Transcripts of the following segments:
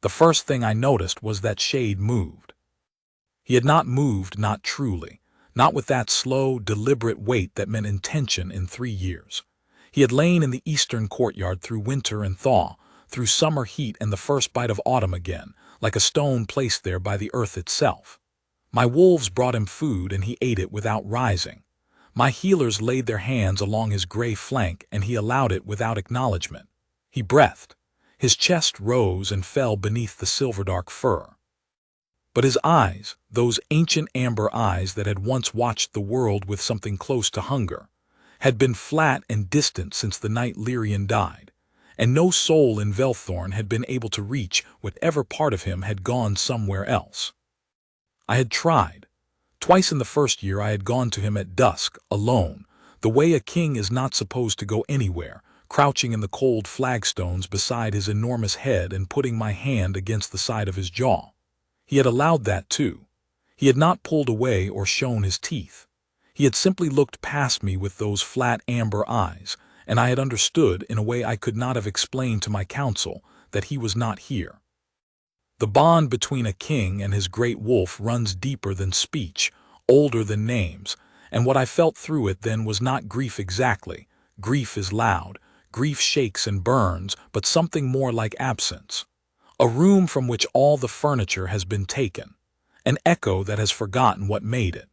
The first thing I noticed was that Shade moved. He had not moved, not truly, not with that slow, deliberate weight that meant intention in 3 years. He had lain in the eastern courtyard through winter and thaw, through summer heat and the first bite of autumn again, like a stone placed there by the earth itself. My wolves brought him food and he ate it without rising. My healers laid their hands along his gray flank and he allowed it without acknowledgement. He breathed. His chest rose and fell beneath the silver-dark fur. But his eyes, those ancient amber eyes that had once watched the world with something close to hunger, had been flat and distant since the night Lyrian died, and no soul in Velthorn had been able to reach whatever part of him had gone somewhere else. I had tried. Twice in the first year I had gone to him at dusk, alone, the way a king is not supposed to go anywhere, crouching in the cold flagstones beside his enormous head and putting my hand against the side of his jaw. He had allowed that too. He had not pulled away or shown his teeth. He had simply looked past me with those flat amber eyes, and I had understood in a way I could not have explained to my council that he was not here. The bond between a king and his great wolf runs deeper than speech, older than names, and what I felt through it then was not grief exactly. Grief is loud, grief shakes and burns, but something more like absence. A room from which all the furniture has been taken, an echo that has forgotten what made it.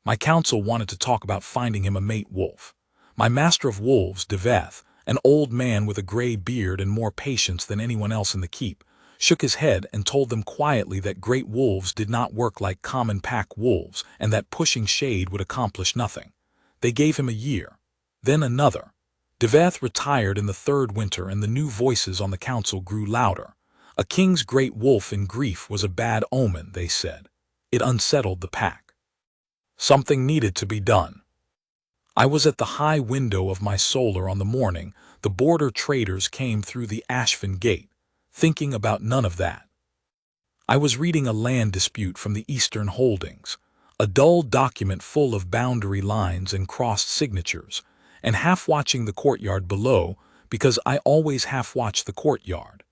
My council wanted to talk about finding him a mate wolf. My master of wolves, Deveth, an old man with a gray beard and more patience than anyone else in the keep, shook his head and told them quietly that great wolves did not work like common pack wolves and that pushing Shade would accomplish nothing. They gave him a year, then another. Deveth retired in the third winter and the new voices on the council grew louder. A king's great wolf in grief was a bad omen, they said. It unsettled the pack. Something needed to be done. I was at the high window of my solar on the morning the border traders came through the Ashfin gate, thinking about none of that. I was reading a land dispute from the Eastern Holdings, a dull document full of boundary lines and crossed signatures, and half-watching the courtyard below because I always half-watch the courtyard.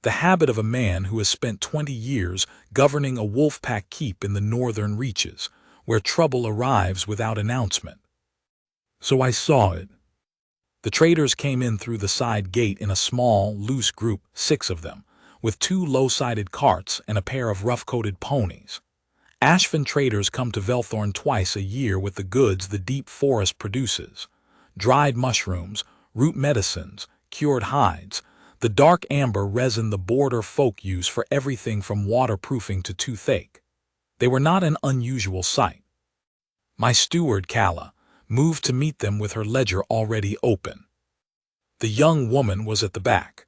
The habit of a man who has spent 20 years governing a wolf-pack keep in the northern reaches, where trouble arrives without announcement. So I saw it. The traders came in through the side gate in a small, loose group, 6 of them, with 2 low-sided carts and a pair of rough-coated ponies. Ashfin traders come to Velthorn twice a year with the goods the deep forest produces: dried mushrooms, root medicines, cured hides, the dark amber resin the border folk use for everything from waterproofing to toothache. They were not an unusual sight. My steward, Kala, moved to meet them with her ledger already open. The young woman was at the back.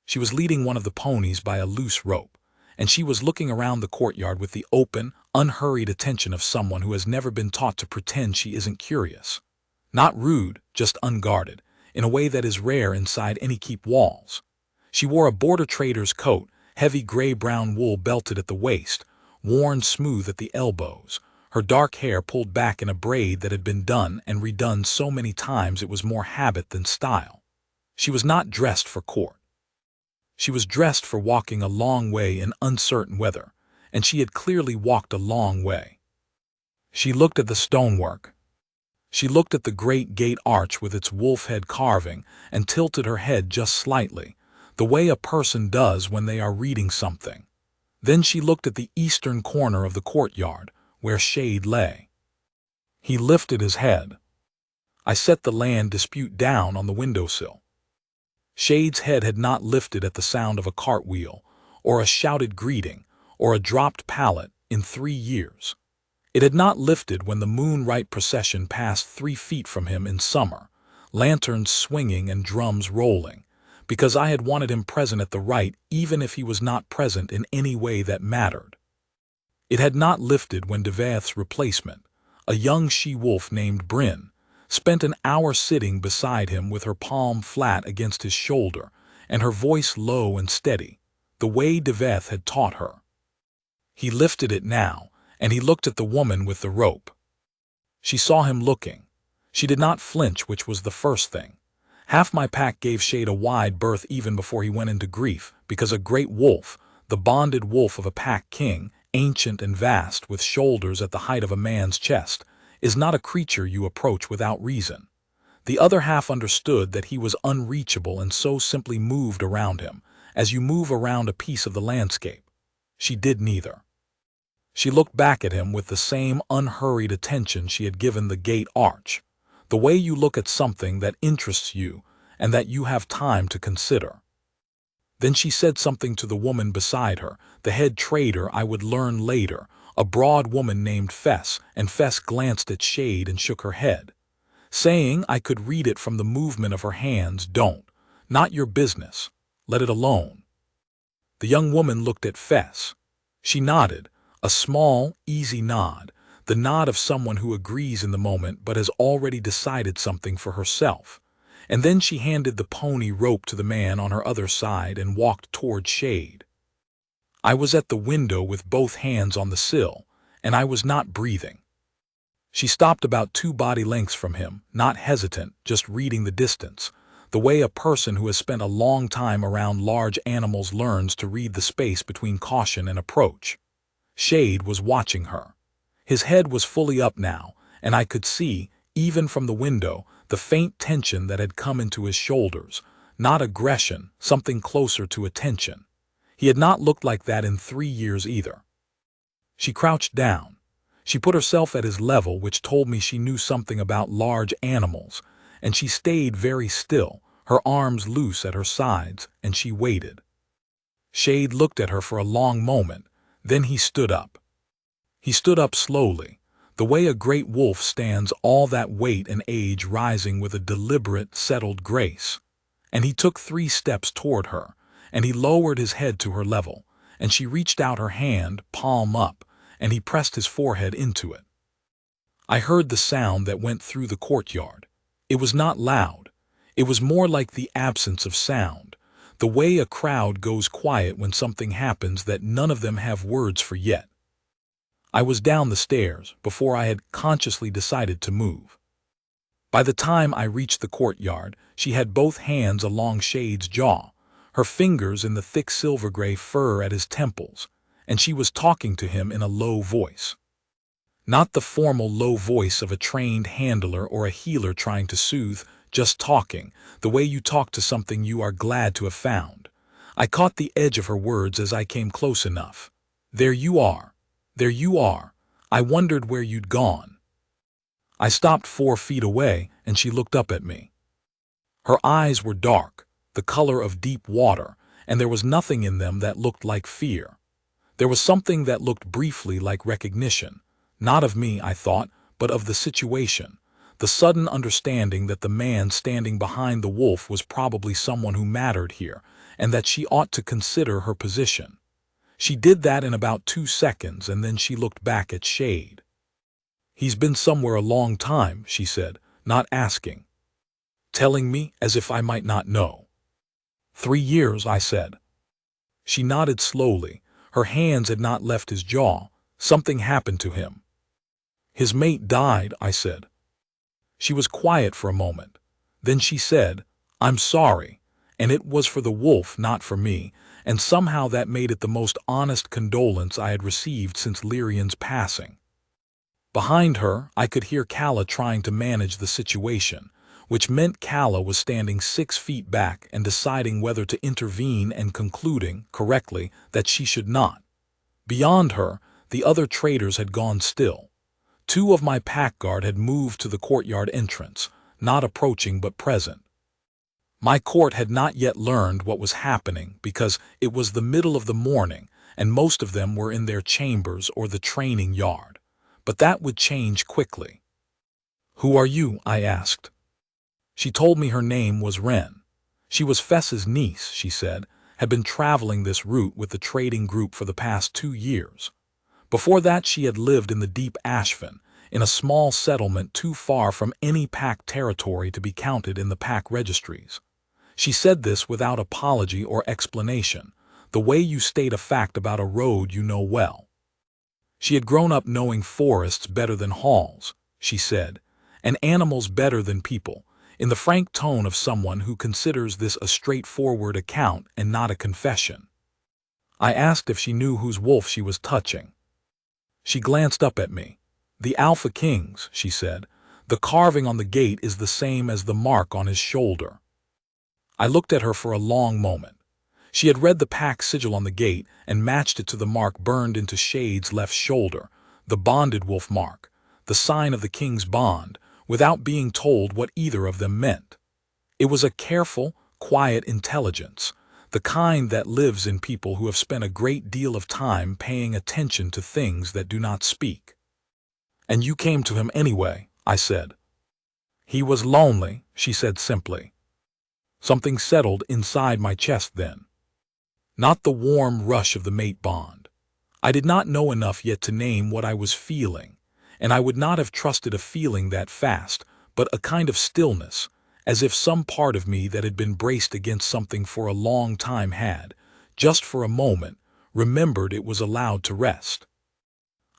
She was leading one of the ponies by a loose rope, and she was looking around the courtyard with the open, unhurried attention of someone who has never been taught to pretend she isn't curious. Not rude, just unguarded, in a way that is rare inside any keep walls. She wore a border trader's coat, heavy gray-brown wool belted at the waist, worn smooth at the elbows, her dark hair pulled back in a braid that had been done and redone so many times it was more habit than style. She was not dressed for court. She was dressed for walking a long way in uncertain weather, and she had clearly walked a long way. She looked at the stonework. She looked at the great gate arch with its wolf head carving and tilted her head just slightly, the way a person does when they are reading something. Then she looked at the eastern corner of the courtyard, where Shade lay. He lifted his head. I set the land dispute down on the windowsill. Shade's head had not lifted at the sound of a cartwheel, or a shouted greeting, or a dropped pallet in 3 years. It had not lifted when the moonlight procession passed 3 feet from him in summer, lanterns swinging and drums rolling, because I had wanted him present at the rite even if he was not present in any way that mattered. It had not lifted when Deveth's replacement, a young she-wolf named Bryn, spent an hour sitting beside him with her palm flat against his shoulder and her voice low and steady, the way Deveth had taught her. He lifted it now, and he looked at the woman with the rope. She saw him looking. She did not flinch, which was the first thing. Half my pack gave Shade a wide berth even before he went into grief, because a great wolf, the bonded wolf of a pack king, ancient and vast, with shoulders at the height of a man's chest, is not a creature you approach without reason. The other half understood that he was unreachable and so simply moved around him, as you move around a piece of the landscape. She did neither. She looked back at him with the same unhurried attention she had given the gate arch, the way you look at something that interests you and that you have time to consider. Then she said something to the woman beside her, the head trader I would learn later, a broad woman named Fess, and Fess glanced at Shade and shook her head, saying I could read it from the movement of her hands, "Don't. Not your business. Let it alone." The young woman looked at Fess. She nodded, a small, easy nod, the nod of someone who agrees in the moment but has already decided something for herself. And then she handed the pony rope to the man on her other side and walked toward Shade. I was at the window with both hands on the sill, and I was not breathing. She stopped about 2 body lengths from him, not hesitant, just reading the distance, the way a person who has spent a long time around large animals learns to read the space between caution and approach. Shade was watching her. His head was fully up now, and I could see, even from the window, the faint tension that had come into his shoulders, not aggression, something closer to attention. He had not looked like that in 3 years either. She crouched down. She put herself at his level, which told me she knew something about large animals, and she stayed very still, her arms loose at her sides, and she waited. Shade looked at her for a long moment, then he stood up. He stood up slowly, the way a great wolf stands, all that weight and age rising with a deliberate, settled grace. And he took 3 steps toward her, and he lowered his head to her level, and she reached out her hand, palm up, and he pressed his forehead into it. I heard the sound that went through the courtyard. It was not loud. It was more like the absence of sound, the way a crowd goes quiet when something happens that none of them have words for yet. I was down the stairs before I had consciously decided to move. By the time I reached the courtyard, she had both hands along Shade's jaw, her fingers in the thick silver-gray fur at his temples, and she was talking to him in a low voice. Not the formal low voice of a trained handler or a healer trying to soothe, just talking, the way you talk to something you are glad to have found. I caught the edge of her words as I came close enough. "There you are. There you are. I wondered where you'd gone." I stopped 4 feet away, and she looked up at me. Her eyes were dark, the color of deep water, and there was nothing in them that looked like fear. There was something that looked briefly like recognition, not of me, I thought, but of the situation, the sudden understanding that the man standing behind the wolf was probably someone who mattered here, and that she ought to consider her position. She did that in about 2 seconds, and then she looked back at Shade. "He's been somewhere a long time," she said, not asking. "Telling me as if I might not know." 3 years, I said. She nodded slowly. Her hands had not left his jaw. Something happened to him. "His mate died," I said. She was quiet for a moment. Then she said, "I'm sorry," and it was for the wolf, not for me, and somehow that made it the most honest condolence I had received since Lyrian's passing. Behind her, I could hear Calla trying to manage the situation, which meant Calla was standing 6 feet back and deciding whether to intervene and concluding, correctly, that she should not. Beyond her, the other traders had gone still. 2 of my pack guard had moved to the courtyard entrance, not approaching but present. My court had not yet learned what was happening because it was the middle of the morning and most of them were in their chambers or the training yard. But that would change quickly. "Who are you?" I asked. She told me her name was Wren. She was Fess's niece, she said, had been traveling this route with the trading group for the past 2 years. Before that she had lived in the deep Ashfin, in a small settlement too far from any pack territory to be counted in the pack registries. She said this without apology or explanation, the way you state a fact about a road you know well. She had grown up knowing forests better than halls, she said, and animals better than people, in the frank tone of someone who considers this a straightforward account and not a confession. I asked if she knew whose wolf she was touching. She glanced up at me. "The Alpha King's," she said. "The carving on the gate is the same as the mark on his shoulder." I looked at her for a long moment. She had read the pack sigil on the gate and matched it to the mark burned into Shade's left shoulder, the bonded wolf mark, the sign of the king's bond, without being told what either of them meant. It was a careful, quiet intelligence, the kind that lives in people who have spent a great deal of time paying attention to things that do not speak. "And you came to him anyway," I said. "He was lonely," she said simply. Something settled inside my chest then. Not the warm rush of the mate bond. I did not know enough yet to name what I was feeling, and I would not have trusted a feeling that fast, but a kind of stillness, as if some part of me that had been braced against something for a long time had, just for a moment, remembered it was allowed to rest.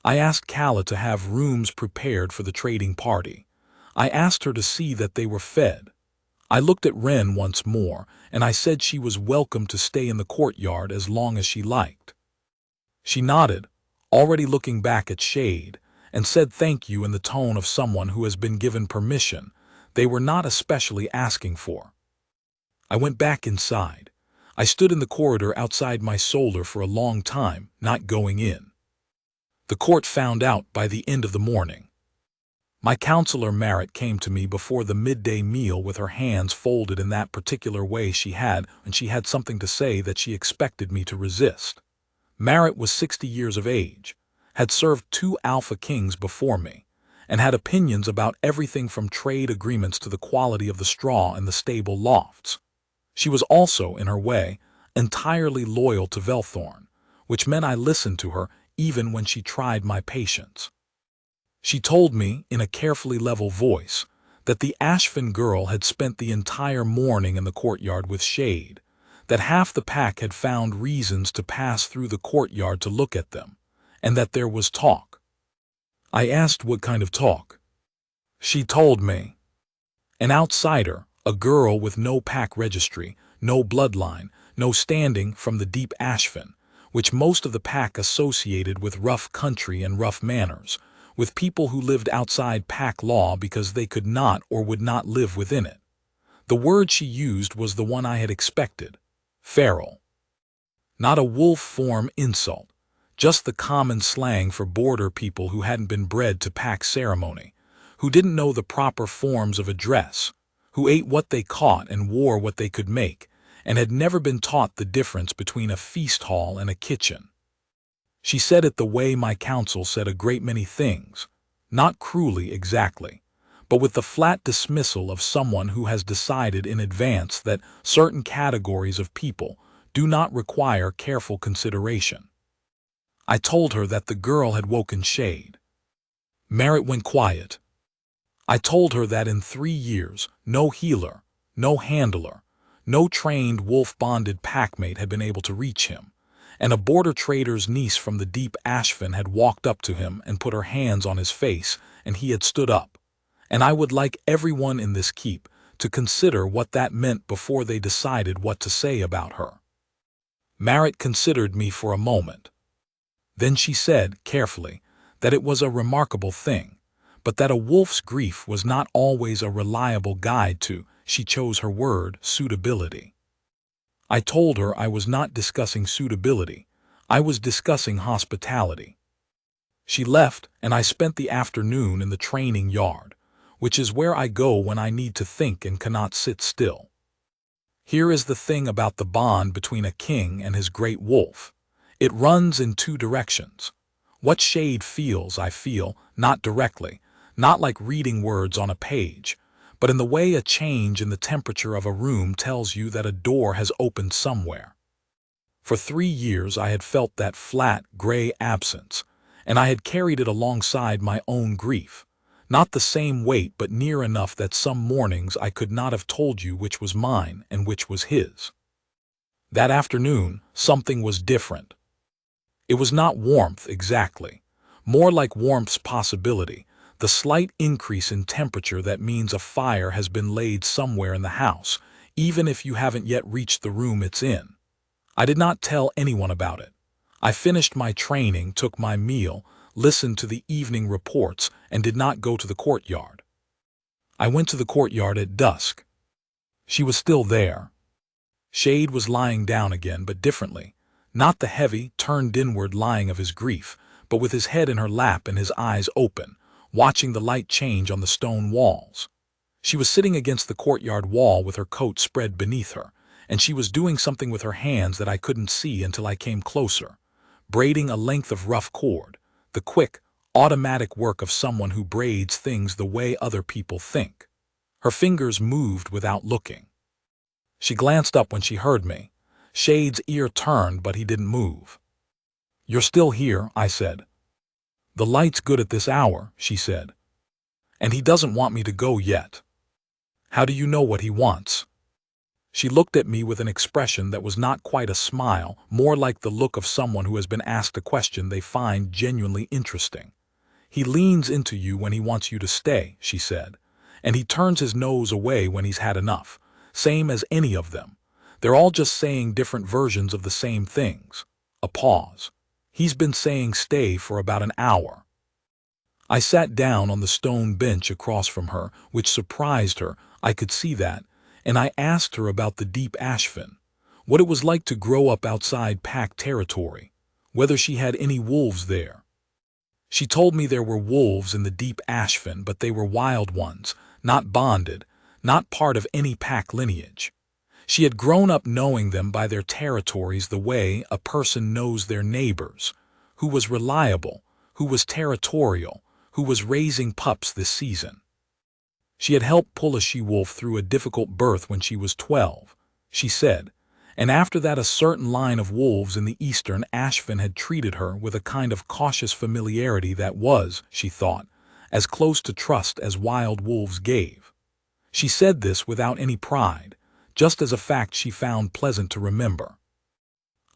I asked Calla to have rooms prepared for the trading party. I asked her to see that they were fed. I looked at Wren once more, and I said she was welcome to stay in the courtyard as long as she liked. She nodded, already looking back at Shade, and said thank you in the tone of someone who has been given permission they were not especially asking for. I went back inside. I stood in the corridor outside my solar for a long time, not going in. The court found out by the end of the morning. My counselor Merritt came to me before the midday meal with her hands folded in that particular way she had when she had something to say that she expected me to resist. Merritt was 60 years of age, had served 2 Alpha Kings before me, and had opinions about everything from trade agreements to the quality of the straw in the stable lofts. She was also, in her way, entirely loyal to Velthorn, which meant I listened to her even when she tried my patience. She told me, in a carefully level voice, that the Ashvin girl had spent the entire morning in the courtyard with Shade, that half the pack had found reasons to pass through the courtyard to look at them, and that there was talk. I asked what kind of talk. She told me. An outsider, a girl with no pack registry, no bloodline, no standing from the deep Ashvin, which most of the pack associated with rough country and rough manners, with people who lived outside pack law because they could not or would not live within it. The word she used was the one I had expected, feral. Not a wolf form insult, just the common slang for border people who hadn't been bred to pack ceremony, who didn't know the proper forms of address, who ate what they caught and wore what they could make, and had never been taught the difference between a feast hall and a kitchen. She said it the way my counsel said a great many things, not cruelly exactly, but with the flat dismissal of someone who has decided in advance that certain categories of people do not require careful consideration. I told her that the girl had woken Shade. Merritt went quiet. I told her that in 3 years, no healer, no handler, no trained wolf-bonded packmate had been able to reach him, and a border trader's niece from the deep Ashvin had walked up to him and put her hands on his face, and he had stood up. And I would like everyone in this keep to consider what that meant before they decided what to say about her. Merritt considered me for a moment. Then she said, carefully, that it was a remarkable thing, but that a wolf's grief was not always a reliable guide to, she chose her word, suitability. I told her I was not discussing suitability, I was discussing hospitality. She left, and I spent the afternoon in the training yard, which is where I go when I need to think and cannot sit still. Here is the thing about the bond between a king and his great wolf. It runs in 2 directions. What Shade feels, I feel, not directly, not like reading words on a page, but in the way a change in the temperature of a room tells you that a door has opened somewhere. For 3 years I had felt that flat, gray absence, and I had carried it alongside my own grief. Not the same weight, but near enough that some mornings I could not have told you which was mine and which was his. That afternoon, something was different. It was not warmth exactly, more like warmth's possibility, the slight increase in temperature that means a fire has been laid somewhere in the house, even if you haven't yet reached the room it's in. I did not tell anyone about it. I finished my training, took my meal, listened to the evening reports, and did not go to the courtyard. I went to the courtyard at dusk. She was still there. Shade was lying down again, but differently. Not the heavy, turned inward lying of his grief, but with his head in her lap and his eyes open, watching the light change on the stone walls. She was sitting against the courtyard wall with her coat spread beneath her, and she was doing something with her hands that I couldn't see until I came closer, braiding a length of rough cord, the quick, automatic work of someone who braids things the way other people think. Her fingers moved without looking. She glanced up when she heard me. Shade's ear turned, but he didn't move. "You're still here," I said. "The light's good at this hour," she said. "And he doesn't want me to go yet." "How do you know what he wants?" She looked at me with an expression that was not quite a smile, more like the look of someone who has been asked a question they find genuinely interesting. "He leans into you when he wants you to stay," she said, "and he turns his nose away when he's had enough, same as any of them. They're all just saying different versions of the same things." A pause. "He's been saying stay for about an hour." I sat down on the stone bench across from her, which surprised her, I could see that, and I asked her about the deep ashfin, what it was like to grow up outside pack territory, whether she had any wolves there. She told me there were wolves in the deep ashfin, but they were wild ones, not bonded, not part of any pack lineage. She had grown up knowing them by their territories the way a person knows their neighbors, who was reliable, who was territorial, who was raising pups this season. She had helped pull a she-wolf through a difficult birth when she was 12, she said, and after that a certain line of wolves in the eastern ashfin had treated her with a kind of cautious familiarity that was, she thought, as close to trust as wild wolves gave. She said this without any pride, just as a fact she found pleasant to remember.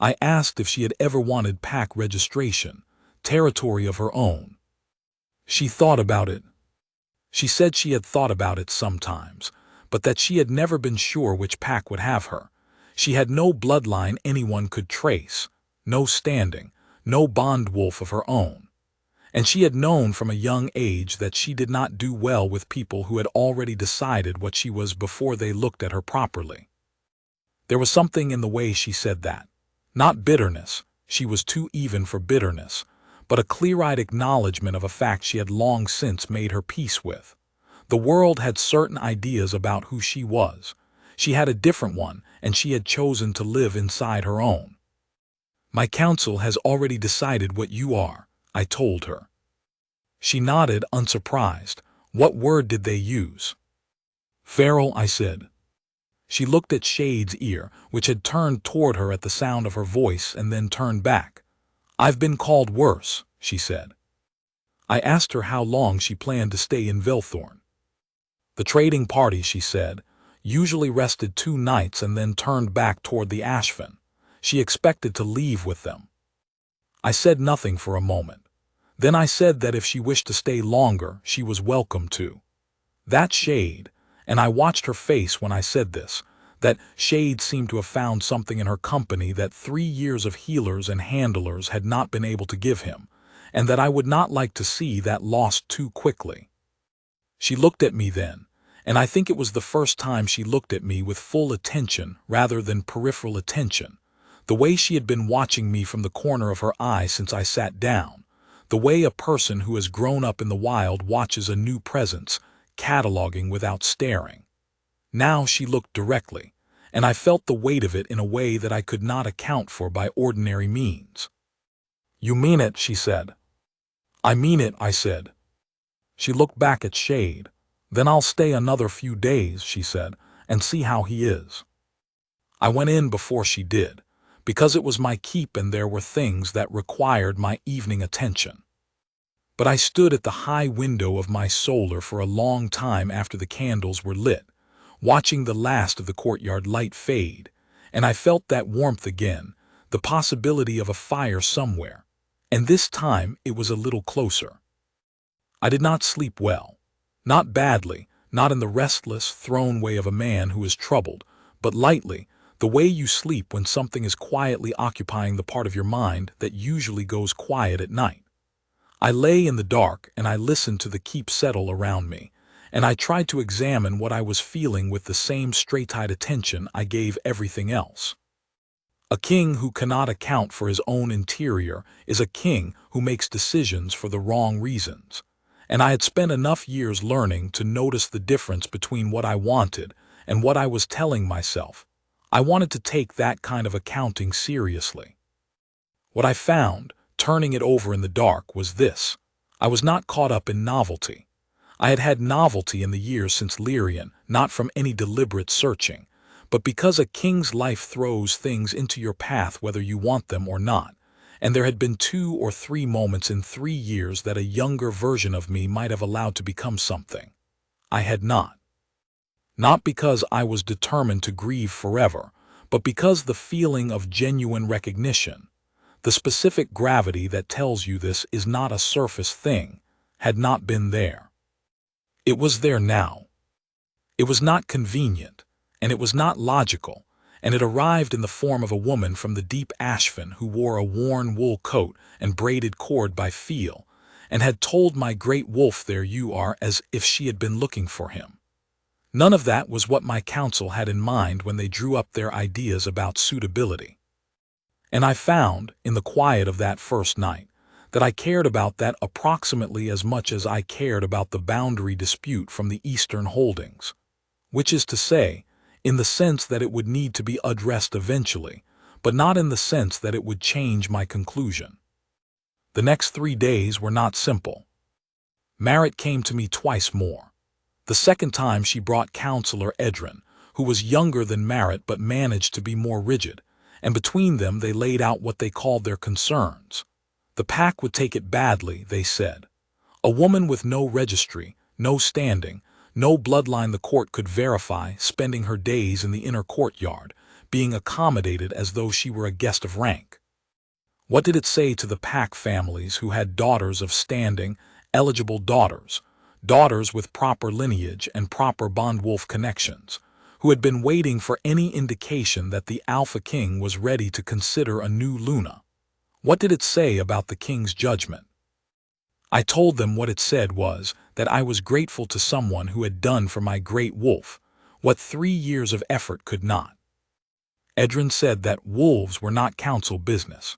I asked if she had ever wanted pack registration, territory of her own. She thought about it. She said she had thought about it sometimes, but that she had never been sure which pack would have her. She had no bloodline anyone could trace, no standing, no bond wolf of her own. And she had known from a young age that she did not do well with people who had already decided what she was before they looked at her properly. There was something in the way she said that. Not bitterness, she was too even for bitterness, but a clear-eyed acknowledgement of a fact she had long since made her peace with. The world had certain ideas about who she was. She had a different one, and she had chosen to live inside her own. "My council has already decided what you are," I told her. She nodded, unsurprised. "What word did they use?" "Feral," I said. She looked at Shade's ear, which had turned toward her at the sound of her voice and then turned back. "I've been called worse," she said. I asked her how long she planned to stay in Vilthorn. "The trading party," she said, "usually rested 2 nights and then turned back toward the ashfin. She expected to leave with them." I said nothing for a moment. Then I said that if she wished to stay longer, she was welcome to. That Shade, and I watched her face when I said this, that Shade seemed to have found something in her company that 3 years of healers and handlers had not been able to give him, and that I would not like to see that lost too quickly. She looked at me then, and I think it was the first time she looked at me with full attention rather than peripheral attention, the way she had been watching me from the corner of her eye since I sat down, the way a person who has grown up in the wild watches a new presence, cataloging without staring. Now she looked directly, and I felt the weight of it in a way that I could not account for by ordinary means. "You mean it," she said. "I mean it," I said. She looked back at Shade. "Then I'll stay another few days," she said, "and see how he is." I went in before she did, because it was my keep and there were things that required my evening attention. But I stood at the high window of my solar for a long time after the candles were lit, watching the last of the courtyard light fade, and I felt that warmth again, the possibility of a fire somewhere, and this time it was a little closer. I did not sleep well. Not badly, not in the restless, thrown way of a man who is troubled, but lightly, the way you sleep when something is quietly occupying the part of your mind that usually goes quiet at night. I lay in the dark and I listened to the keep settle around me, and I tried to examine what I was feeling with the same straight-eyed attention I gave everything else. A king who cannot account for his own interior is a king who makes decisions for the wrong reasons. And I had spent enough years learning to notice the difference between what I wanted and what I was telling myself. I wanted to take that kind of accounting seriously. What I found, turning it over in the dark, was this. I was not caught up in novelty. I had had novelty in the years since Lyrian, not from any deliberate searching, but because a king's life throws things into your path whether you want them or not, and there had been 2 or 3 moments in 3 years that a younger version of me might have allowed to become something. I had not. Not because I was determined to grieve forever, but because the feeling of genuine recognition, the specific gravity that tells you this is not a surface thing, had not been there. It was there now. It was not convenient, and it was not logical, and it arrived in the form of a woman from the deep Ashfin who wore a worn wool coat and braided cord by feel, and had told my great wolf, "There you are," as if she had been looking for him. None of that was what my council had in mind when they drew up their ideas about suitability. And I found, in the quiet of that first night, that I cared about that approximately as much as I cared about the boundary dispute from the Eastern Holdings, which is to say, in the sense that it would need to be addressed eventually, but not in the sense that it would change my conclusion. The next 3 days were not simple. Marit came to me twice more. The second time she brought Counselor Edrin, who was younger than Marit but managed to be more rigid, and between them they laid out what they called their concerns. The pack would take it badly, they said. A woman with no registry, no standing, no bloodline the court could verify, spending her days in the inner courtyard, being accommodated as though she were a guest of rank. What did it say to the pack families who had daughters of standing, eligible daughters, daughters with proper lineage and proper bondwolf connections, who had been waiting for any indication that the Alpha King was ready to consider a new Luna? What did it say about the king's judgment? I told them what it said was that I was grateful to someone who had done for my great wolf what 3 years of effort could not. Edrin said that wolves were not council business.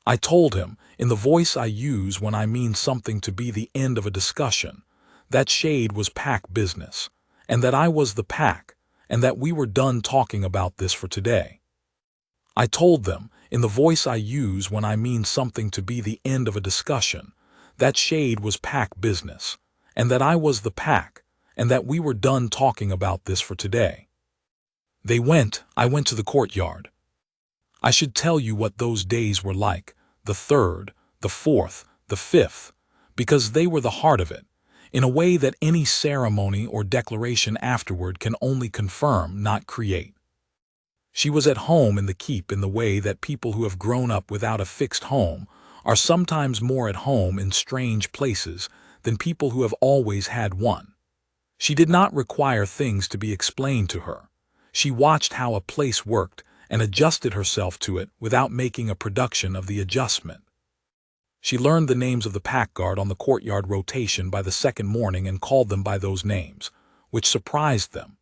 I told him, in the voice I use when I mean something to be the end of a discussion, that shade was pack business, and that I was the pack, and that we were done talking about this for today. I told them, in the voice I use when I mean something to be the end of a discussion, that shade was pack business, and that I was the pack, and that we were done talking about this for today. I went to the courtyard. I should tell you what those days were like, the 3rd, the 4th, the 5th, because they were the heart of it, in a way that any ceremony or declaration afterward can only confirm, not create. She was at home in the keep in the way that people who have grown up without a fixed home are sometimes more at home in strange places than people who have always had one. She did not require things to be explained to her. She watched how a place worked and adjusted herself to it without making a production of the adjustment. She learned the names of the pack guard on the courtyard rotation by the second morning and called them by those names, which surprised them.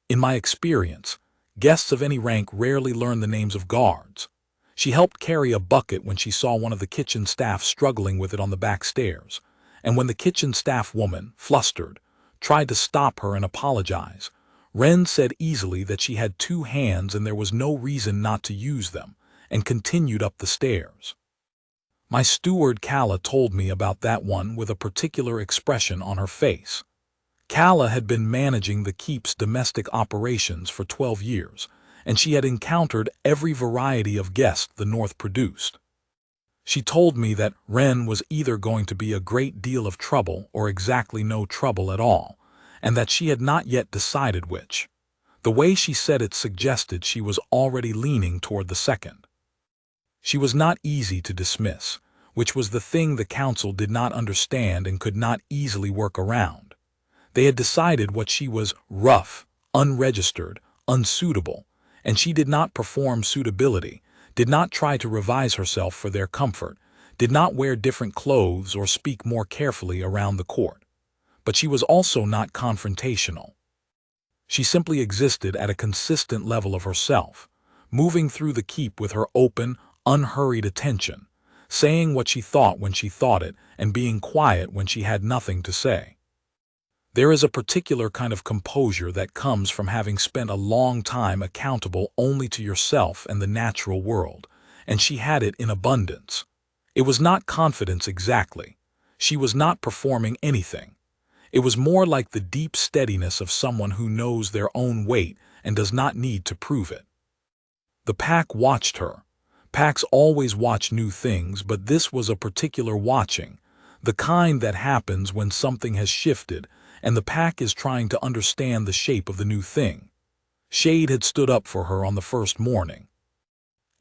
In my experience, guests of any rank rarely learn the names of guards. She helped carry a bucket when she saw one of the kitchen staff struggling with it on the back stairs, and when the kitchen staff woman, flustered, tried to stop her and apologize, Wren said easily that she had 2 hands and there was no reason not to use them, and continued up the stairs. My steward Kala told me about that one with a particular expression on her face. Kala had been managing the keep's domestic operations for 12 years, and she had encountered every variety of guest the North produced. She told me that Wren was either going to be a great deal of trouble or exactly no trouble at all, and that she had not yet decided which. The way she said it suggested she was already leaning toward the second. She was not easy to dismiss. which was the thing the council did not understand and could not easily work around. They had decided what she was: rough, unregistered, unsuitable, and she did not perform suitability, did not try to revise herself for their comfort, did not wear different clothes or speak more carefully around the court. But she was also not confrontational. She simply existed at a consistent level of herself, moving through the keep with her open, unhurried attention, saying what she thought when she thought it, and being quiet when she had nothing to say. There is a particular kind of composure that comes from having spent a long time accountable only to yourself and the natural world, and she had it in abundance. It was not confidence exactly. She was not performing anything. It was more like the deep steadiness of someone who knows their own weight and does not need to prove it. The pack watched her. Packs always watch new things, but this was a particular watching, the kind that happens when something has shifted and the pack is trying to understand the shape of the new thing. Shade had stood up for her on the first morning.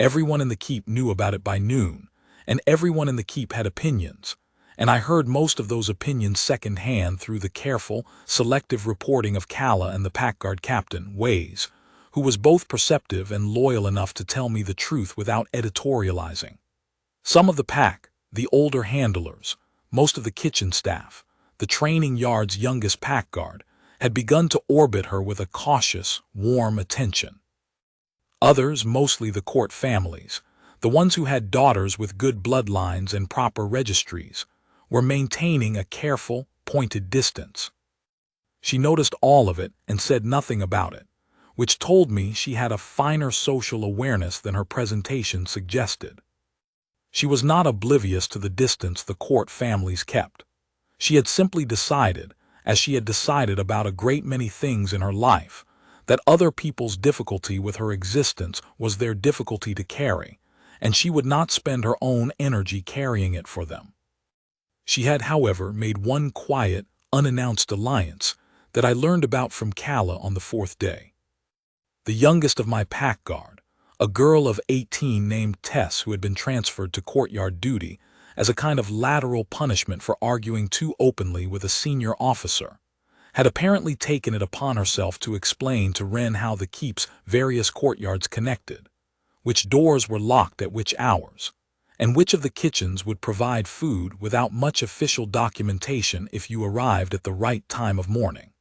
Everyone in the keep knew about it by noon, and everyone in the keep had opinions, and I heard most of those opinions second-hand through the careful, selective reporting of Kala and the packguard captain, Ways, who was both perceptive and loyal enough to tell me the truth without editorializing. Some of the pack, the older handlers, most of the kitchen staff, the training yard's youngest packguard, had begun to orbit her with a cautious, warm attention. Others, mostly the court families, the ones who had daughters with good bloodlines and proper registries, were maintaining a careful, pointed distance. She noticed all of it and said nothing about it, which told me she had a finer social awareness than her presentation suggested. She was not oblivious to the distance the court families kept. She had simply decided, as she had decided about a great many things in her life, that other people's difficulty with her existence was their difficulty to carry, and she would not spend her own energy carrying it for them. She had, however, made one quiet, unannounced alliance that I learned about from Kala on the fourth day. The youngest of my pack guard, a girl of 18 named Tess who had been transferred to courtyard duty as a kind of lateral punishment for arguing too openly with a senior officer, had apparently taken it upon herself to explain to Wren how the keep's various courtyards connected, which doors were locked at which hours, and which of the kitchens would provide food without much official documentation if you arrived at the right time of morning.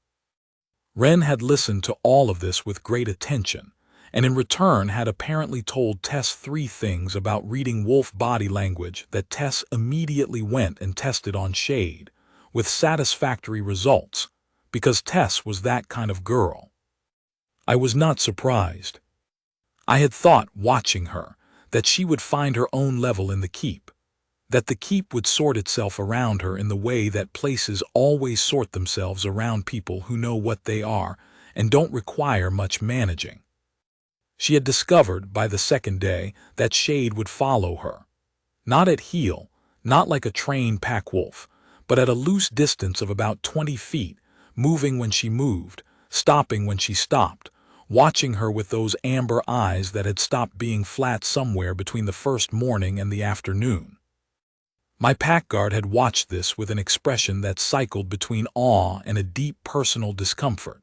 Wren had listened to all of this with great attention, and in return had apparently told Tess 3 things about reading wolf body language that Tess immediately went and tested on Shade, with satisfactory results, because Tess was that kind of girl. I was not surprised. I had thought, watching her, that she would find her own level in the keep, that the keep would sort itself around her in the way that places always sort themselves around people who know what they are and don't require much managing. She had discovered, by the second day, that Shade would follow her. Not at heel, not like a trained pack wolf, but at a loose distance of about 20 feet, moving when she moved, stopping when she stopped, watching her with those amber eyes that had stopped being flat somewhere between the first morning and the afternoon. My packguard had watched this with an expression that cycled between awe and a deep personal discomfort,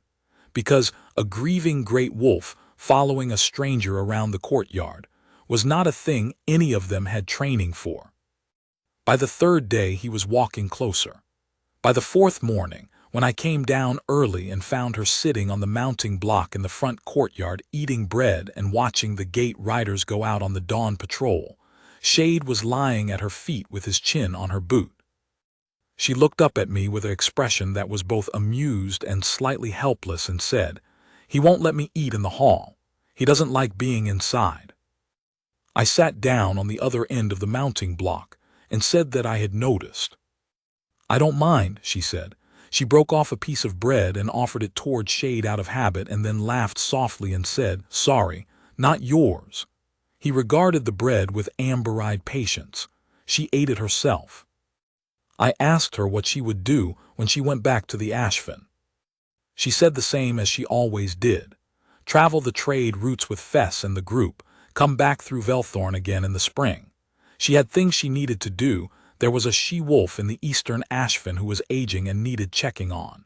because a grieving great wolf following a stranger around the courtyard was not a thing any of them had training for. By the third day he was walking closer. By the fourth morning, when I came down early and found her sitting on the mounting block in the front courtyard eating bread and watching the gate riders go out on the dawn patrol, Shade was lying at her feet with his chin on her boot. She looked up at me with an expression that was both amused and slightly helpless and said, "He won't let me eat in the hall. He doesn't like being inside." I sat down on the other end of the mounting block and said that I had noticed. "I don't mind," she said. She broke off a piece of bread and offered it toward Shade out of habit and then laughed softly and said, "Sorry, not yours." He regarded the bread with amber-eyed patience. She ate it herself. I asked her what she would do when she went back to the Ashfin. She said the same as she always did. Travel the trade routes with Fess and the group, come back through Velthorn again in the spring. She had things she needed to do. There was a she-wolf in the eastern Ashfin who was aging and needed checking on.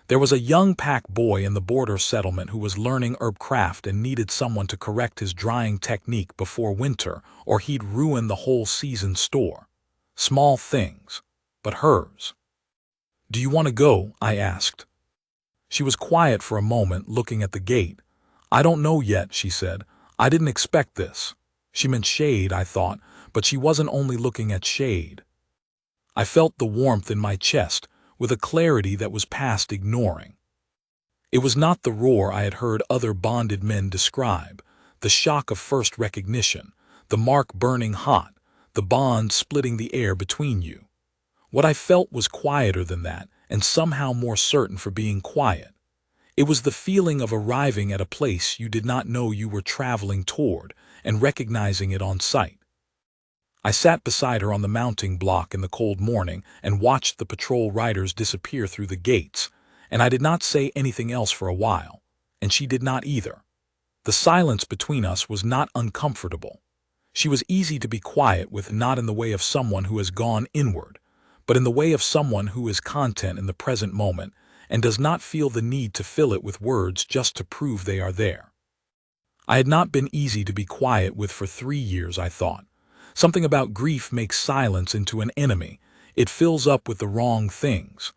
There was a young pack boy in the border settlement who was learning herb craft and needed someone to correct his drying technique before winter, or he'd ruin the whole season store. Small things, but hers. "Do you want to go?" I asked. She was quiet for a moment, looking at the gate. "I don't know yet," she said. "I didn't expect this." She meant Shade, I thought, but she wasn't only looking at Shade. I felt the warmth in my chest, with a clarity that was past ignoring. It was not the roar I had heard other bonded men describe, the shock of first recognition, the mark burning hot, the bond splitting the air between you. What I felt was quieter than that, and somehow more certain for being quiet. It was the feeling of arriving at a place you did not know you were traveling toward, and recognizing it on sight. I sat beside her on the mounting block in the cold morning and watched the patrol riders disappear through the gates, and I did not say anything else for a while, and she did not either. The silence between us was not uncomfortable. She was easy to be quiet with, not in the way of someone who has gone inward, but in the way of someone who is content in the present moment and does not feel the need to fill it with words just to prove they are there. I had not been easy to be quiet with for 3 years, I thought. Something about grief makes silence into an enemy. It fills up with the wrong things.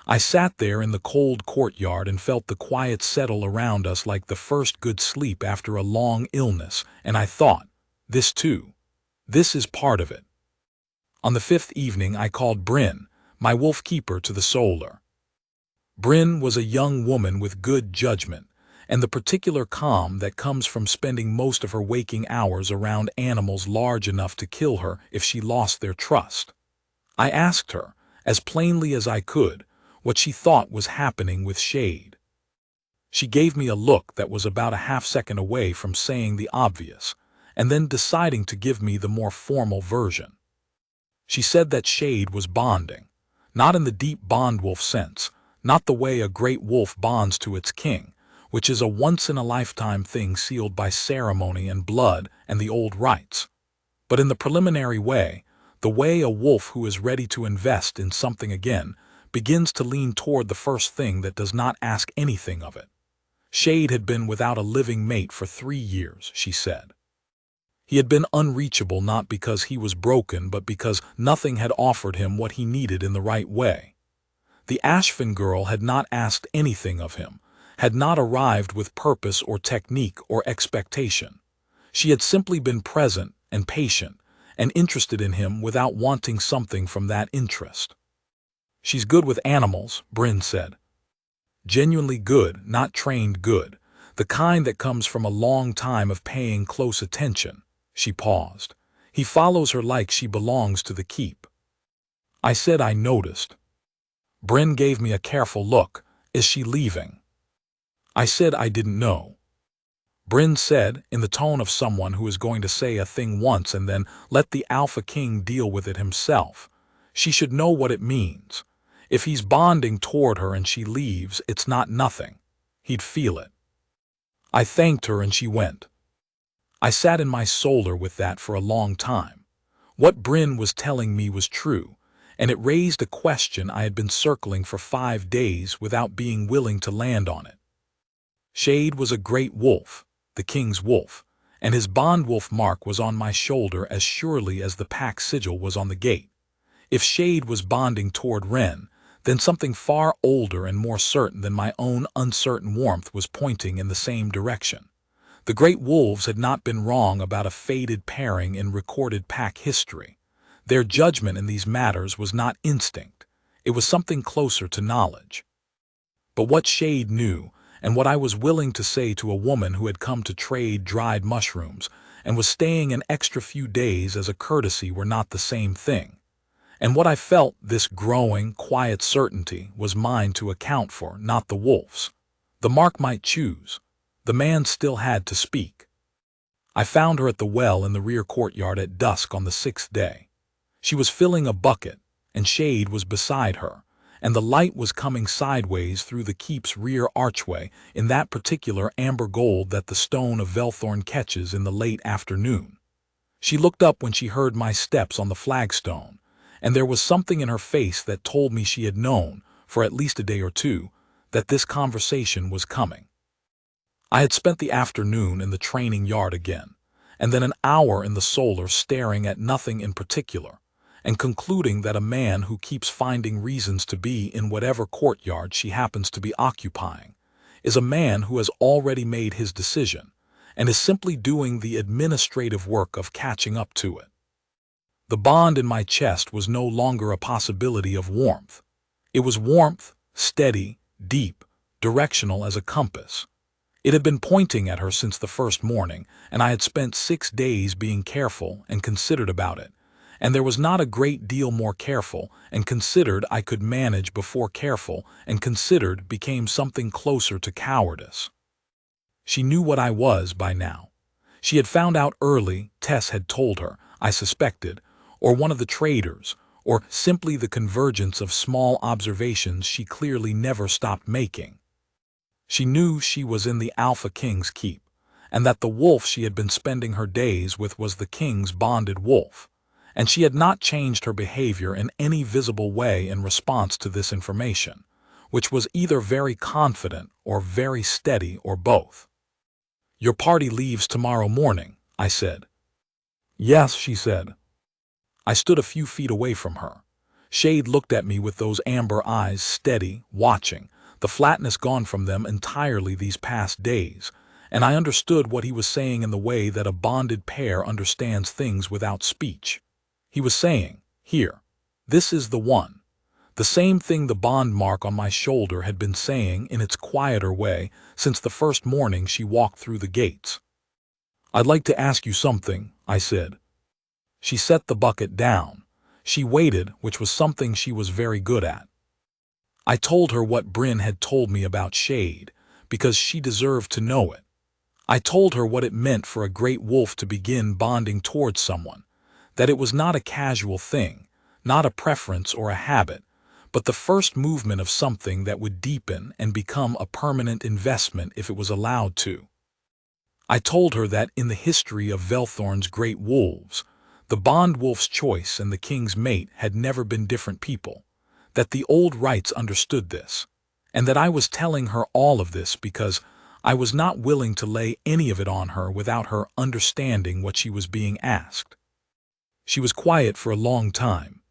I sat there in the cold courtyard and felt the quiet settle around us like the first good sleep after a long illness, and I thought, this too. This is part of it. On the 5th evening I called Bryn, my wolf keeper, to the solar. Bryn was a young woman with good judgment, and the particular calm that comes from spending most of her waking hours around animals large enough to kill her if she lost their trust. I asked her, as plainly as I could, what she thought was happening with Shade. She gave me a look that was about a half-second away from saying the obvious, and then deciding to give me the more formal version. She said that Shade was bonding, not in the deep bond-wolf sense, not the way a great wolf bonds to its king, which is a once-in-a-lifetime thing sealed by ceremony and blood and the old rites, but in the preliminary way, the way a wolf who is ready to invest in something again begins to lean toward the first thing that does not ask anything of it. Shade had been without a living mate for 3 years, she said. He had been unreachable not because he was broken, but because nothing had offered him what he needed in the right way. The Ashfin girl had not asked anything of him, had not arrived with purpose or technique or expectation. She had simply been present and patient and interested in him without wanting something from that interest. "She's good with animals," Bryn said. "Genuinely good, not trained good, the kind that comes from a long time of paying close attention." She paused. "He follows her like she belongs to the keep." I said I noticed. Bryn gave me a careful look. "Is she leaving?" I said I didn't know. Bryn said, in the tone of someone who is going to say a thing once and then let the Alpha King deal with it himself, "She should know what it means. If he's bonding toward her and she leaves, it's not nothing. He'd feel it." I thanked her and she went. I sat in my solar with that for a long time. What Bryn was telling me was true, and it raised a question I had been circling for 5 days without being willing to land on it. Shade was a great wolf, the king's wolf, and his bond wolf mark was on my shoulder as surely as the pack sigil was on the gate. If Shade was bonding toward Wren, then something far older and more certain than my own uncertain warmth was pointing in the same direction. The great wolves had not been wrong about a fated pairing in recorded pack history. Their judgment in these matters was not instinct. It was something closer to knowledge. But what Shade knew, and what I was willing to say to a woman who had come to trade dried mushrooms and was staying an extra few days as a courtesy, were not the same thing. And what I felt, this growing, quiet certainty, was mine to account for, not the wolf's. The mark might choose. The man still had to speak. I found her at the well in the rear courtyard at dusk on the 6th day. She was filling a bucket, and Shade was beside her, and the light was coming sideways through the keep's rear archway in that particular amber gold that the stone of Velthorn catches in the late afternoon. She looked up when she heard my steps on the flagstone, and there was something in her face that told me she had known, for at least a day or two, that this conversation was coming. I had spent the afternoon in the training yard again, and then an hour in the solar staring at nothing in particular, and concluding that a man who keeps finding reasons to be in whatever courtyard she happens to be occupying is a man who has already made his decision and is simply doing the administrative work of catching up to it. The bond in my chest was no longer a possibility of warmth. It was warmth, steady, deep, directional as a compass. It had been pointing at her since the first morning, and I had spent 6 days being careful and considered about it, and there was not a great deal more careful and considered I could manage before careful and considered became something closer to cowardice. She knew what I was by now. She had found out early, Tess had told her, I suspected, or one of the traders, or simply the convergence of small observations she clearly never stopped making. She knew she was in the Alpha King's keep, and that the wolf she had been spending her days with was the king's bonded wolf, and she had not changed her behavior in any visible way in response to this information, which was either very confident or very steady or both. "Your party leaves tomorrow morning," I said. "Yes," she said. I stood a few feet away from her. Shade looked at me with those amber eyes, steady, watching, the flatness gone from them entirely these past days, and I understood what he was saying in the way that a bonded pair understands things without speech. He was saying, "Here, this is the one." The same thing the bond mark on my shoulder had been saying in its quieter way since the first morning she walked through the gates. "I'd like to ask you something," I said. She set the bucket down. She waited, which was something she was very good at. I told her what Bryn had told me about Shade, because she deserved to know it. I told her what it meant for a great wolf to begin bonding towards someone, that it was not a casual thing, not a preference or a habit, but the first movement of something that would deepen and become a permanent investment if it was allowed to. I told her that in the history of Velthorn's great wolves, the bond wolf's choice and the king's mate had never been different people, that the old rites understood this, and that I was telling her all of this because I was not willing to lay any of it on her without her understanding what she was being asked. She was quiet for a long time.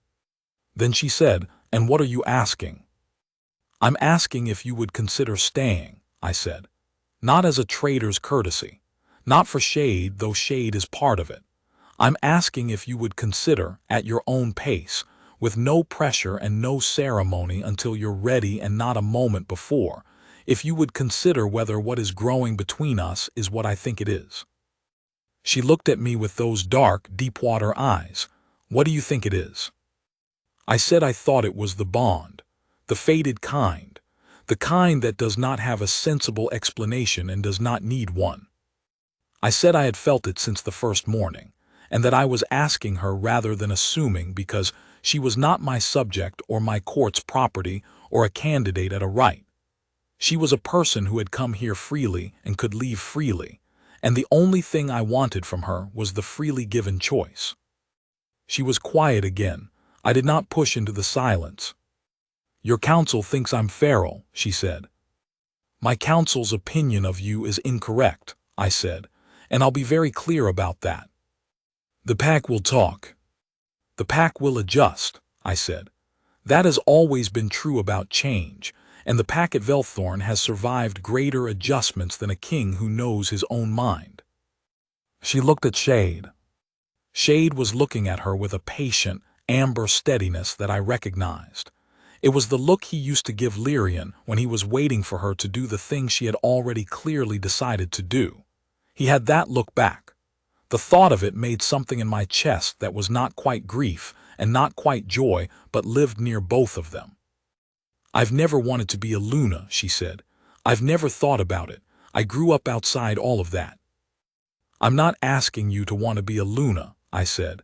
Then she said, "And what are you asking?" "I'm asking if you would consider staying," I said. "Not as a trader's courtesy, not for Shade, though Shade is part of it. I'm asking if you would consider, at your own pace, with no pressure and no ceremony until you're ready and not a moment before, if you would consider whether what is growing between us is what I think it is." She looked at me with those dark, deep-water eyes. "What do you think it is?" I said I thought it was the bond, the faded kind, the kind that does not have a sensible explanation and does not need one. I said I had felt it since the first morning, and that I was asking her rather than assuming because she was not my subject or my court's property or a candidate at a right. She was a person who had come here freely and could leave freely, and the only thing I wanted from her was the freely given choice. She was quiet again. I did not push into the silence. "Your counsel thinks I'm feral," she said. "My counsel's opinion of you is incorrect," I said, "and I'll be very clear about that. The pack will talk. The pack will adjust," I said. "That has always been true about change, and the pack at Velthorn has survived greater adjustments than a king who knows his own mind." She looked at Shade. Shade was looking at her with a patient, amber steadiness that I recognized. It was the look he used to give Lyrian when he was waiting for her to do the thing she had already clearly decided to do. He had that look back. The thought of it made something in my chest that was not quite grief and not quite joy, but lived near both of them. "I've never wanted to be a Luna," she said. "I've never thought about it. I grew up outside all of that." "I'm not asking you to want to be a Luna," I said.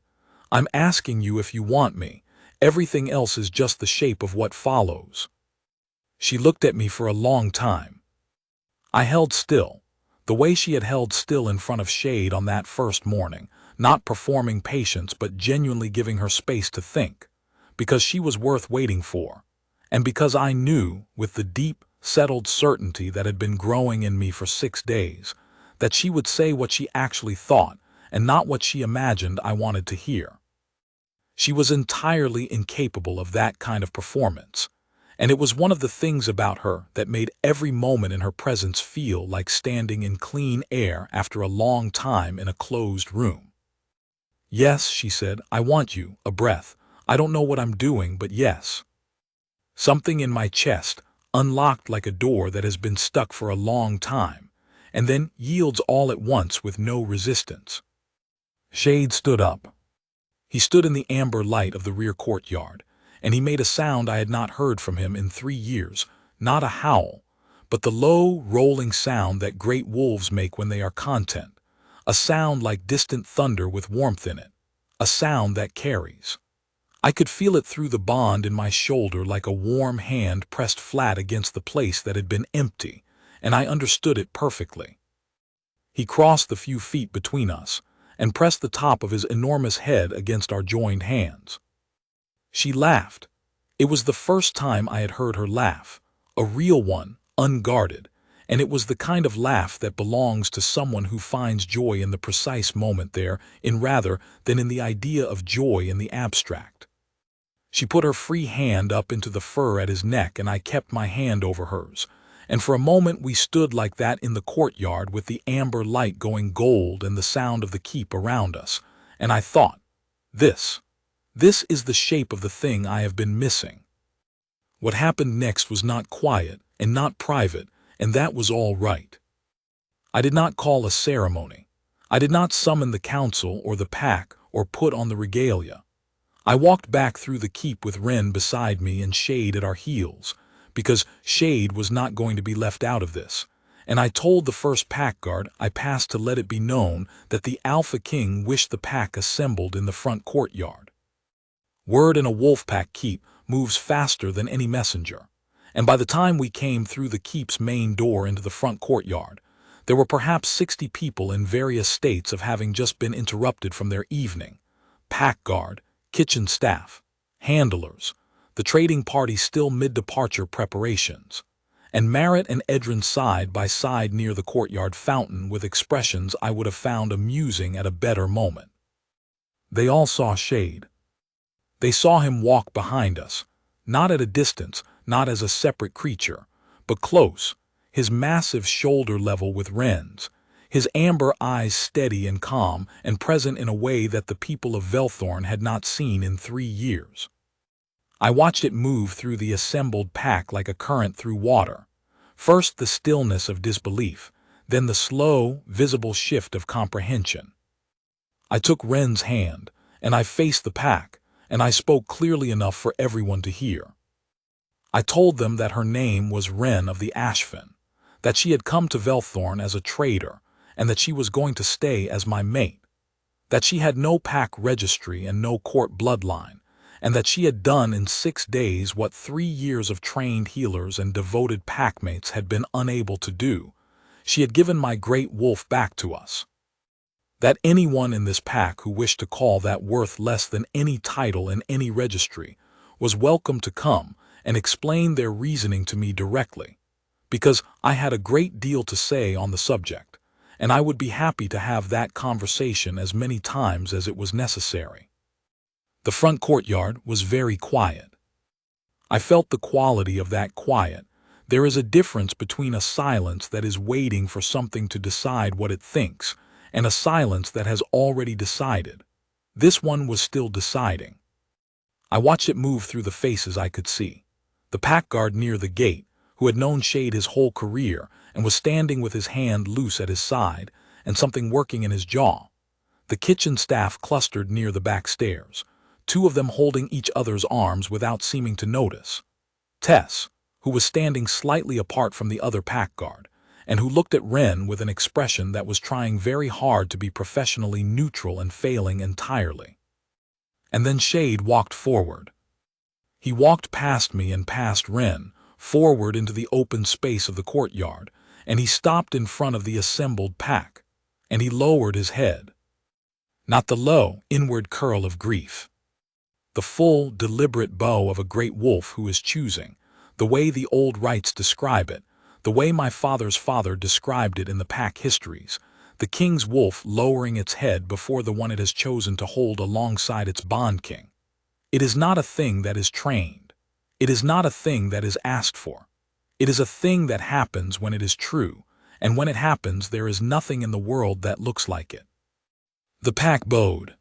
"I'm asking you if you want me. Everything else is just the shape of what follows." She looked at me for a long time. I held still, the way she had held still in front of Shade on that first morning, not performing patience but genuinely giving her space to think, because she was worth waiting for, and because I knew, with the deep, settled certainty that had been growing in me for 6 days, that she would say what she actually thought and not what she imagined I wanted to hear. She was entirely incapable of that kind of performance, and it was one of the things about her that made every moment in her presence feel like standing in clean air after a long time in a closed room. "Yes," she said, "I want you," a breath. "I don't know what I'm doing, but yes." Something in my chest unlocked like a door that has been stuck for a long time, and then yields all at once with no resistance. Shade stood up. He stood in the amber light of the rear courtyard, and he made a sound I had not heard from him in 3 years, not a howl, but the low, rolling sound that great wolves make when they are content, a sound like distant thunder with warmth in it, a sound that carries. I could feel it through the bond in my shoulder like a warm hand pressed flat against the place that had been empty, and I understood it perfectly. He crossed the few feet between us and pressed the top of his enormous head against our joined hands. She laughed. It was the first time I had heard her laugh, a real one, unguarded, and it was the kind of laugh that belongs to someone who finds joy in the precise moment there, in rather than in the idea of joy in the abstract. She put her free hand up into the fur at his neck, and I kept my hand over hers, and for a moment we stood like that in the courtyard with the amber light going gold and the sound of the keep around us, and I thought, this is the shape of the thing I have been missing. What happened next was not quiet and not private, and that was all right. I did not call a ceremony. I did not summon the council or the pack or put on the regalia. I walked back through the keep with Wren beside me and Shade at our heels, because Shade was not going to be left out of this, and I told the first pack guard I passed to let it be known that the Alpha King wished the pack assembled in the front courtyard. Word in a wolf pack keep moves faster than any messenger, and by the time we came through the keep's main door into the front courtyard, there were perhaps 60 people in various states of having just been interrupted from their evening. Pack guard, kitchen staff, handlers, the trading party still mid-departure preparations, and Merritt and Edrin side by side near the courtyard fountain with expressions I would have found amusing at a better moment. They all saw Shade. They saw him walk behind us, not at a distance, not as a separate creature, but close, his massive shoulder level with Wren's, his amber eyes steady and calm and present in a way that the people of Velthorn had not seen in 3 years. I watched it move through the assembled pack like a current through water, first the stillness of disbelief, then the slow, visible shift of comprehension. I took Wren's hand, and I faced the pack, and I spoke clearly enough for everyone to hear. I told them that her name was Wren of the Ashfen, that she had come to Velthorn as a trader, and that she was going to stay as my mate, that she had no pack registry and no court bloodline, and that she had done in 6 days what 3 years of trained healers and devoted packmates had been unable to do. She had given my great wolf back to us. That anyone in this pack who wished to call that worth less than any title in any registry was welcome to come and explain their reasoning to me directly, because I had a great deal to say on the subject, and I would be happy to have that conversation as many times as it was necessary. The front courtyard was very quiet. I felt the quality of that quiet. There is a difference between a silence that is waiting for something to decide what it thinks and a silence that has already decided. This one was still deciding. I watched it move through the faces I could see. The pack guard near the gate, who had known Shade his whole career and was standing with his hand loose at his side and something working in his jaw. The kitchen staff clustered near the back stairs, 2 of them holding each other's arms without seeming to notice. Tess, who was standing slightly apart from the other pack guard, and who looked at Wren with an expression that was trying very hard to be professionally neutral and failing entirely. And then Shade walked forward. He walked past me and past Wren, forward into the open space of the courtyard, and he stopped in front of the assembled pack, and he lowered his head. not the low, inward curl of grief. The full, deliberate bow of a great wolf who is choosing, the way the old rites describe it, the way my father's father described it in the pack histories, the king's wolf lowering its head before the one it has chosen to hold alongside its bond king. It is not a thing that is trained. It is not a thing that is asked for. It is a thing that happens when it is true, and when it happens there is nothing in the world that looks like it. The pack bowed.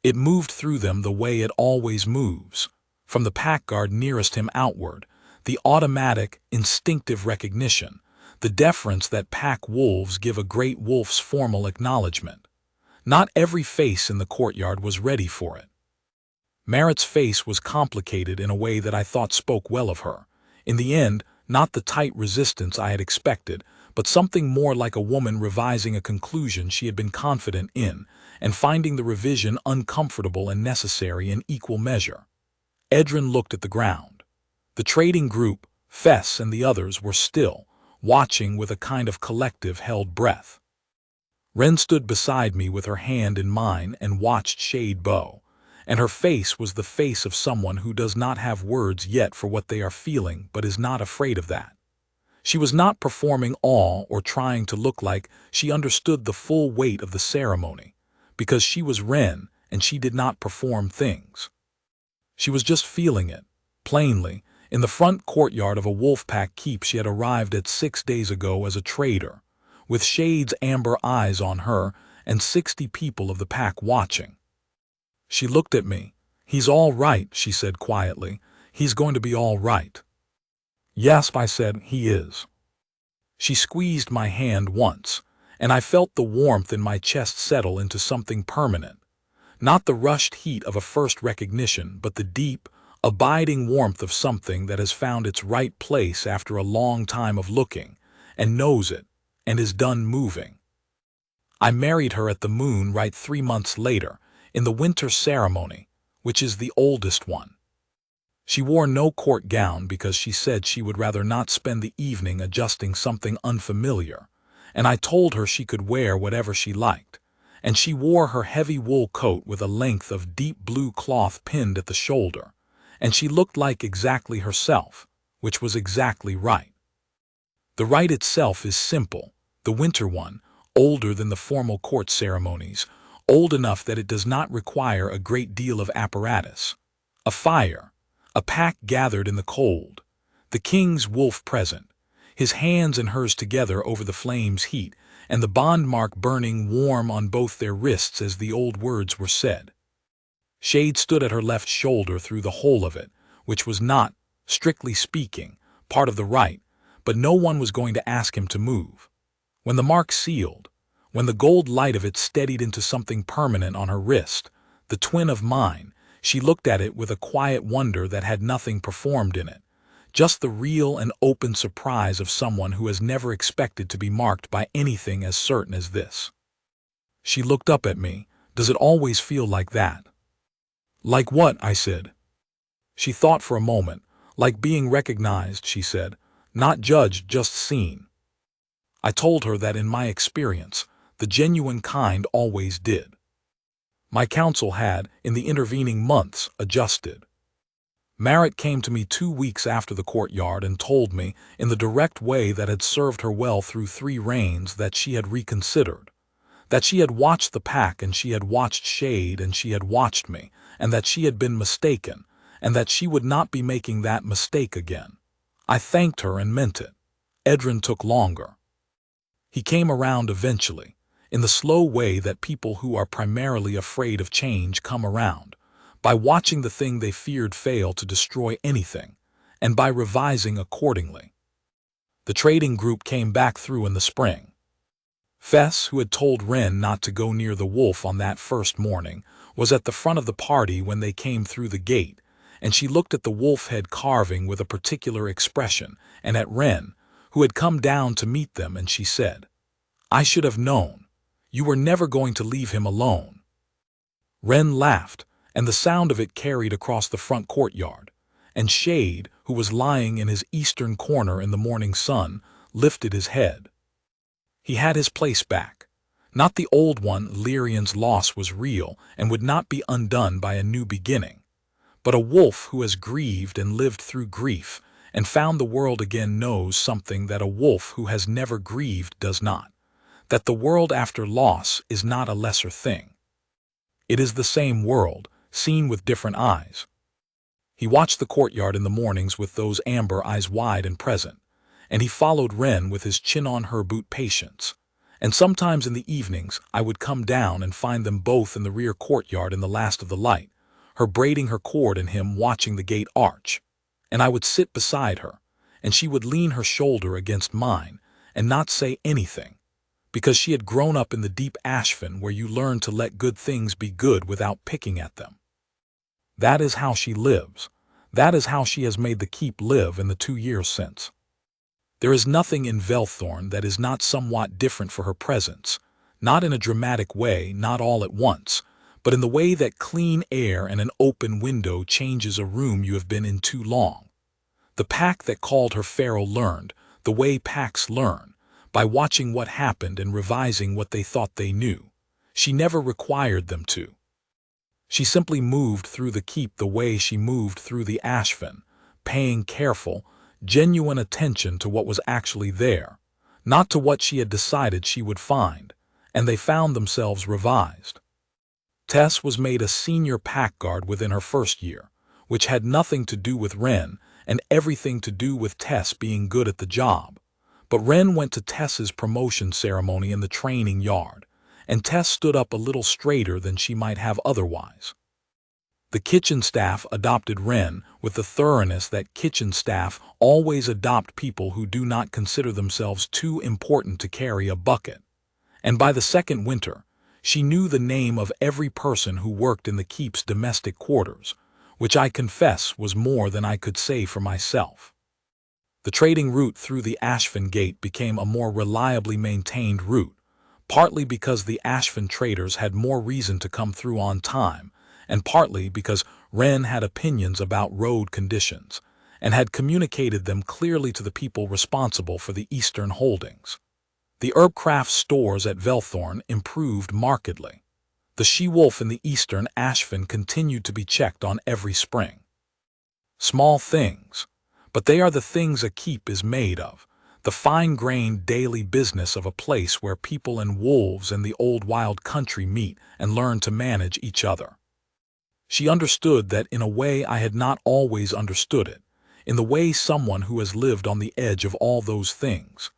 It moved through them the way it always moves, from the pack guard nearest him outward, the automatic, instinctive recognition, the deference that pack wolves give a great wolf's formal acknowledgement. Not every face in the courtyard was ready for it. Merritt's face was complicated in a way that I thought spoke well of her. In the end, not the tight resistance I had expected, but something more like a woman revising a conclusion she had been confident in, and finding the revision uncomfortable and necessary in equal measure. Edrin looked at the ground. The trading group, Fess and the others, were still, watching with a kind of collective held breath. Wren stood beside me with her hand in mine and watched Shade bow, and her face was the face of someone who does not have words yet for what they are feeling but is not afraid of that. She was not performing awe or trying to look like she understood the full weight of the ceremony, because she was Wren and she did not perform things. She was just feeling it, plainly, in the front courtyard of a wolf-pack keep she had arrived at 6 days ago as a trader, with Shade's amber eyes on her and 60 people of the pack watching. She looked at me. "He's all right," she said quietly. "He's going to be all right." "Yes," I said, "he is." She squeezed my hand once, and I felt the warmth in my chest settle into something permanent. Not the rushed heat of a first recognition, but the deep, abiding warmth of something that has found its right place after a long time of looking, and knows it, and is done moving. I married her at the moon right 3 months later, in the winter ceremony, which is the oldest one. She wore no court gown because she said she would rather not spend the evening adjusting something unfamiliar, and I told her she could wear whatever she liked, and she wore her heavy wool coat with a length of deep blue cloth pinned at the shoulder, and she looked like exactly herself, which was exactly right. The rite itself is simple, the winter one, older than the formal court ceremonies, old enough that it does not require a great deal of apparatus. A fire, a pack gathered in the cold, the king's wolf present, his hands and hers together over the flame's heat, and the bond mark burning warm on both their wrists as the old words were said. Shade stood at her left shoulder through the whole of it, which was not, strictly speaking, part of the rite, but no one was going to ask him to move. When the mark sealed, when the gold light of it steadied into something permanent on her wrist, the twin of mine, she looked at it with a quiet wonder that had nothing performed in it, just the real and open surprise of someone who has never expected to be marked by anything as certain as this. She looked up at me. "Does it always feel like that?" "Like what?" I said. She thought for a moment. "Like being recognized," she said. "Not judged, just seen." I told her that in my experience, the genuine kind always did. My counsel had, in the intervening months, adjusted. Merritt came to me 2 weeks after the courtyard and told me, in the direct way that had served her well through 3 reigns, that she had reconsidered, that she had watched the pack and she had watched Shade and she had watched me, and that she had been mistaken, and that she would not be making that mistake again. I thanked her and meant it. Edrin took longer. He came around eventually, in the slow way that people who are primarily afraid of change come around, by watching the thing they feared fail to destroy anything, and by revising accordingly. The trading group came back through in the spring. Fess, who had told Wren not to go near the wolf on that first morning, was at the front of the party when they came through the gate, and she looked at the wolf head carving with a particular expression, and at Wren, who had come down to meet them, and she said, "I should have known. You were never going to leave him alone." Wren laughed, and the sound of it carried across the front courtyard, and Shade, who was lying in his eastern corner in the morning sun, lifted his head. He had his place back, Not the old one. Lyrian's loss was real and would not be undone by a new beginning. But a wolf who has grieved and lived through grief and found the world again knows something that a wolf who has never grieved does not, that the world after loss is not a lesser thing. It is the same world, seen with different eyes. He watched the courtyard in the mornings with those amber eyes wide and present, and he followed Wren with his chin on her boot patience. And sometimes in the evenings I would come down and find them both in the rear courtyard in the last of the light, her braiding her cord and him watching the gate arch. And I would sit beside her, and she would lean her shoulder against mine and not say anything, because she had grown up in the deep ashfen where you learn to let good things be good without picking at them. That is how she lives. That is how she has made the keep live in the 2 years since. There is nothing in Velthorn that is not somewhat different for her presence, not in a dramatic way, not all at once, but in the way that clean air and an open window changes a room you have been in too long. The pack that called her feral learned, the way packs learn, by watching what happened and revising what they thought they knew. She never required them to. She simply moved through the keep the way she moved through the ashfen, paying careful, genuine attention to what was actually there, not to what she had decided she would find, and they found themselves revised. Tess was made a senior pack guard within her first year, which had nothing to do with Wren and everything to do with Tess being good at the job. But Wren went to Tess's promotion ceremony in the training yard, and Tess stood up a little straighter than she might have otherwise. The kitchen staff adopted Wren with the thoroughness that kitchen staff always adopt people who do not consider themselves too important to carry a bucket. And by the second winter, she knew the name of every person who worked in the keep's domestic quarters, which I confess was more than I could say for myself. The trading route through the Ashfen Gate became a more reliably maintained route, partly because the Ashfen traders had more reason to come through on time, and partly because Wren had opinions about road conditions, and had communicated them clearly to the people responsible for the eastern holdings. The Herbcraft stores at Velthorn improved markedly. The she-wolf in the eastern Ashfen continued to be checked on every spring. Small things, but they are the things a keep is made of, the fine-grained daily business of a place where people and wolves and the old wild country meet and learn to manage each other. She understood that in a way I had not always understood it, in the way someone who has lived on the edge of all those things,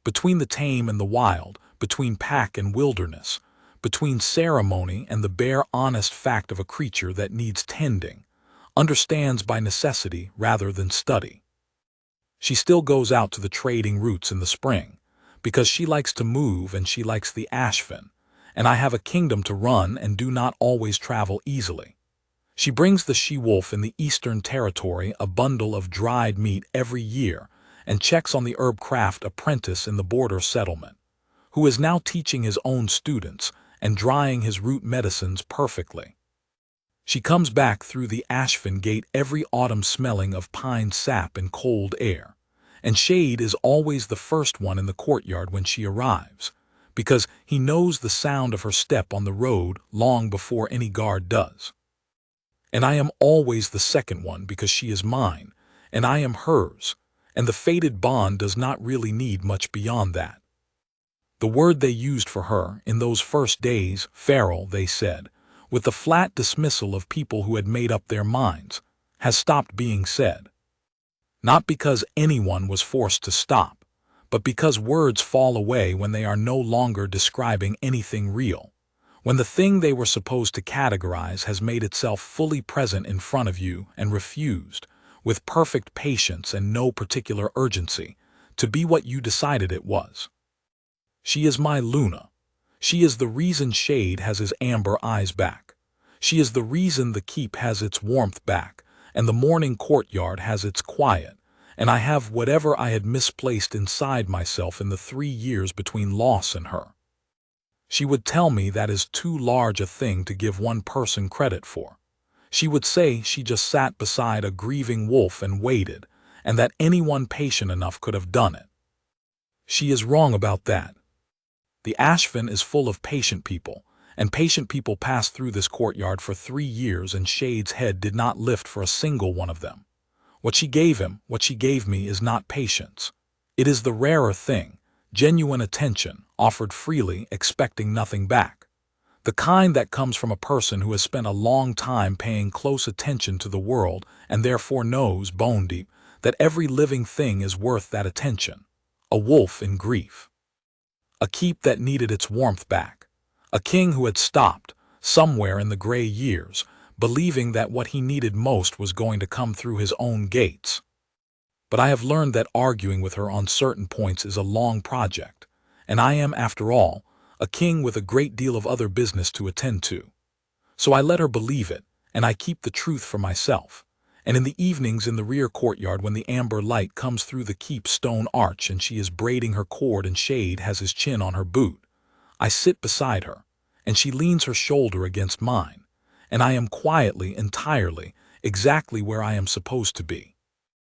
between the tame and the wild, between pack and wilderness, between ceremony and the bare honest fact of a creature that needs tending, understands by necessity rather than study. She still goes out to the trading routes in the spring, because she likes to move and she likes the Ashfen, and I have a kingdom to run and do not always travel easily. She brings the she-wolf in the Eastern Territory a bundle of dried meat every year and checks on the Herbcraft apprentice in the border settlement, who is now teaching his own students and drying his root medicines perfectly. She comes back through the Ashfen Gate every autumn smelling of pine sap and cold air, and Shade is always the first one in the courtyard when she arrives, because he knows the sound of her step on the road long before any guard does. And I am always the second one because she is mine, and I am hers, and the fated bond does not really need much beyond that. The word they used for her in those first days, feral, they said, with the flat dismissal of people who had made up their minds, has stopped being said. Not because anyone was forced to stop, but because words fall away when they are no longer describing anything real, when the thing they were supposed to categorize has made itself fully present in front of you and refused, with perfect patience and no particular urgency, to be what you decided it was. She is my Luna. She is the reason Shade has his amber eyes back. She is the reason the keep has its warmth back, and the morning courtyard has its quiet, and I have whatever I had misplaced inside myself in the 3 years between loss and her. She would tell me that is too large a thing to give one person credit for. She would say she just sat beside a grieving wolf and waited, and that anyone patient enough could have done it. She is wrong about that. The Ashvin is full of patient people, and patient people passed through this courtyard for 3 years, and Shade's head did not lift for a single one of them. What she gave him, what she gave me, is not patience. It is the rarer thing, genuine attention, offered freely, expecting nothing back. The kind that comes from a person who has spent a long time paying close attention to the world and therefore knows, bone deep, that every living thing is worth that attention. A wolf in grief. A keep that needed its warmth back. A king who had stopped, somewhere in the gray years, believing that what he needed most was going to come through his own gates. But I have learned that arguing with her on certain points is a long project, and I am, after all, a king with a great deal of other business to attend to. So I let her believe it, and I keep the truth for myself. And in the evenings in the rear courtyard, when the amber light comes through the keep's stone arch and she is braiding her cord and Shade has his chin on her boot, I sit beside her, and she leans her shoulder against mine, and I am quietly, entirely, exactly where I am supposed to be.